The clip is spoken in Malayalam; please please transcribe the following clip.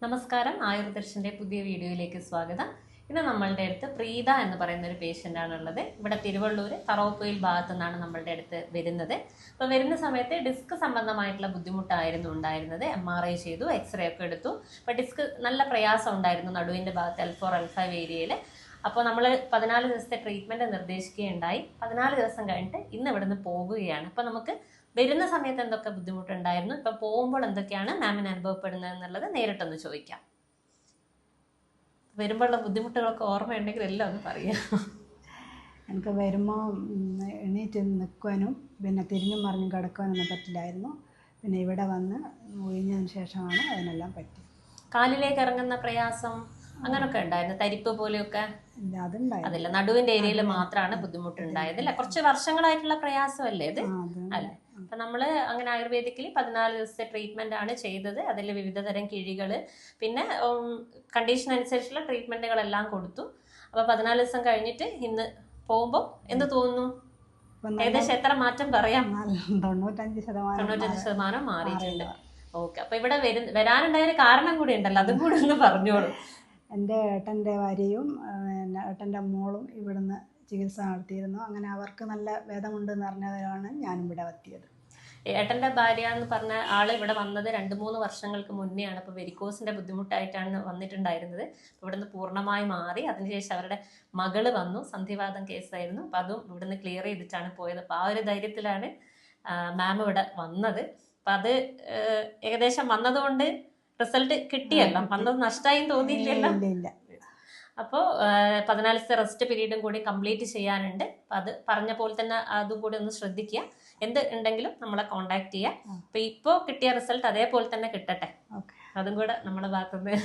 നമസ്കാരം, ആയുർദർശന്റെ പുതിയ വീഡിയോയിലേക്ക് സ്വാഗതം. ഇന്ന് നമ്മളുടെ അടുത്ത് പ്രീത എന്ന് പറയുന്ന ഒരു പേഷ്യൻ്റ് ആണുള്ളത്. ഇവിടെ തിരുവള്ളൂർ തറോപ്പയിൽ ഭാഗത്തു നിന്നാണ് നമ്മളുടെ അടുത്ത് വരുന്നത്. അപ്പോൾ വരുന്ന സമയത്ത് ഡിസ്ക് സംബന്ധമായിട്ടുള്ള ബുദ്ധിമുട്ടായിരുന്നു ഉണ്ടായിരുന്നത്. MRI ചെയ്തു, എക്സ്റേ ഒക്കെ എടുത്തു. അപ്പോൾ ഡിസ്ക് നല്ല പ്രയാസം ഉണ്ടായിരുന്നു നടുവിൻ്റെ ഭാഗത്ത് L4 L5 ഏരിയയിൽ. അപ്പോൾ നമ്മൾ 14 ദിവസത്തെ ട്രീറ്റ്മെൻറ്റ് നിർദ്ദേശിക്കുകയുണ്ടായി. 14 ദിവസം കഴിഞ്ഞിട്ട് ഇന്ന് ഇവിടുന്ന് പോകുകയാണ്. അപ്പോൾ നമുക്ക് വരുന്ന സമയത്ത് എന്തൊക്കെ ബുദ്ധിമുട്ടുണ്ടായിരുന്നു, ഇപ്പം പോകുമ്പോൾ എന്തൊക്കെയാണ് മാമിന് അനുഭവപ്പെടുന്നത് എന്നുള്ളത് നേരിട്ടൊന്ന് ചോദിക്കാം. വരുമ്പോഴുള്ള ബുദ്ധിമുട്ടുകളൊക്കെ ഓർമ്മയുണ്ടെങ്കിൽ എല്ലാം ഒന്ന് പറയാം. എനിക്ക് വരുമ്പോൾ എണീറ്റ് നിൽക്കാനും പിന്നെ തിരിഞ്ഞും മറിഞ്ഞും കിടക്കാനൊന്നും പറ്റില്ലായിരുന്നു. പിന്നെ ഇവിടെ വന്ന് ഒഴിഞ്ഞതിന് ശേഷമാണ് അതിനെല്ലാം പറ്റി. കാലിലേക്ക് ഇറങ്ങുന്ന പ്രയാസം അങ്ങനൊക്കെ ഉണ്ടായിരുന്നു, തരിപ്പ് പോലെയൊക്കെ അതുണ്ടായി. അതില്ല, നടുവിന്റെ ഏരിയയിൽ മാത്രമാണ് ബുദ്ധിമുട്ടുണ്ടായത് അല്ലെ? കുറച്ച് വർഷങ്ങളായിട്ടുള്ള പ്രയാസമല്ലേ ഇത് അല്ലെ? അപ്പൊ നമ്മള് അങ്ങനെ ആയുർവേദിക്കില് 14 ദിവസത്തെ ട്രീറ്റ്മെന്റ് ആണ് ചെയ്തത്. അതിൽ വിവിധ തരം കിഴികള് പിന്നെ കണ്ടീഷൻ അനുസരിച്ചുള്ള ട്രീറ്റ്മെന്റുകളെല്ലാം കൊടുത്തു. അപ്പൊ 14 ദിവസം കഴിഞ്ഞിട്ട് ഇന്ന് പോകുമ്പോ എന്ത് തോന്നുന്നു? ഏകദേശം എത്ര മാറ്റം പറയാം? 95% മാറിയിട്ടുണ്ട്. ഓക്കെ, അപ്പൊ ഇവിടെ വരാനുണ്ടായ ഒരു കാരണം കൂടി ഉണ്ടല്ലോ, അതും കൂടി ഒന്ന് പറഞ്ഞോളൂ. എൻ്റെ ഏട്ടൻ്റെ ഭാര്യയും ഏട്ടൻ്റെ മോളും ഇവിടുന്ന് ചികിത്സ നടത്തിയിരുന്നു. അങ്ങനെ അവർക്ക് നല്ല ഭേദമുണ്ടെന്ന് പറഞ്ഞതാണ് ഞാനും ഇവിടെ എത്തിയത്. ഏട്ടൻ്റെ ഭാര്യ എന്ന് പറഞ്ഞ ആള് ഇവിടെ വന്നത് 2-3 വർഷങ്ങൾക്ക് മുന്നെയാണ്. അപ്പോൾ വെരിക്കോസിന്റെ ബുദ്ധിമുട്ടായിട്ടാണ് വന്നിട്ടുണ്ടായിരുന്നത്. ഇവിടുന്ന് പൂർണ്ണമായി മാറി. അതിനുശേഷം അവരുടെ മകള് വന്നു, സന്ധിവാതം കേസായിരുന്നു. അപ്പം അതും ഇവിടുന്ന് ക്ലിയർ ചെയ്തിട്ടാണ് പോയത്. അപ്പം ആ ഒരു ധൈര്യത്തിലാണ് മാം ഇവിടെ വന്നത്. അപ്പം അത് ഏകദേശം വന്നതുകൊണ്ട് റിസൾട്ട് കിട്ടിയല്ലോ, വന്നത് നഷ്ടമായും തോന്നിയില്ലല്ലോ. അപ്പോൾ 14 ദിവസത്തെ റെസ്റ്റ് പീരീഡും കൂടി കംപ്ലീറ്റ് ചെയ്യാനുണ്ട്. അപ്പം അത് പറഞ്ഞ പോലെ തന്നെ അതും കൂടി ഒന്ന് ശ്രദ്ധിക്കുക. എന്ത് ഉണ്ടെങ്കിലും നമ്മളെ കോണ്ടാക്ട് ചെയ്യുക. അപ്പം ഇപ്പോൾ കിട്ടിയ റിസൾട്ട് അതേപോലെ തന്നെ കിട്ടട്ടെ, അതും കൂടെ നമ്മുടെ ഭാഗത്തുനിന്ന്.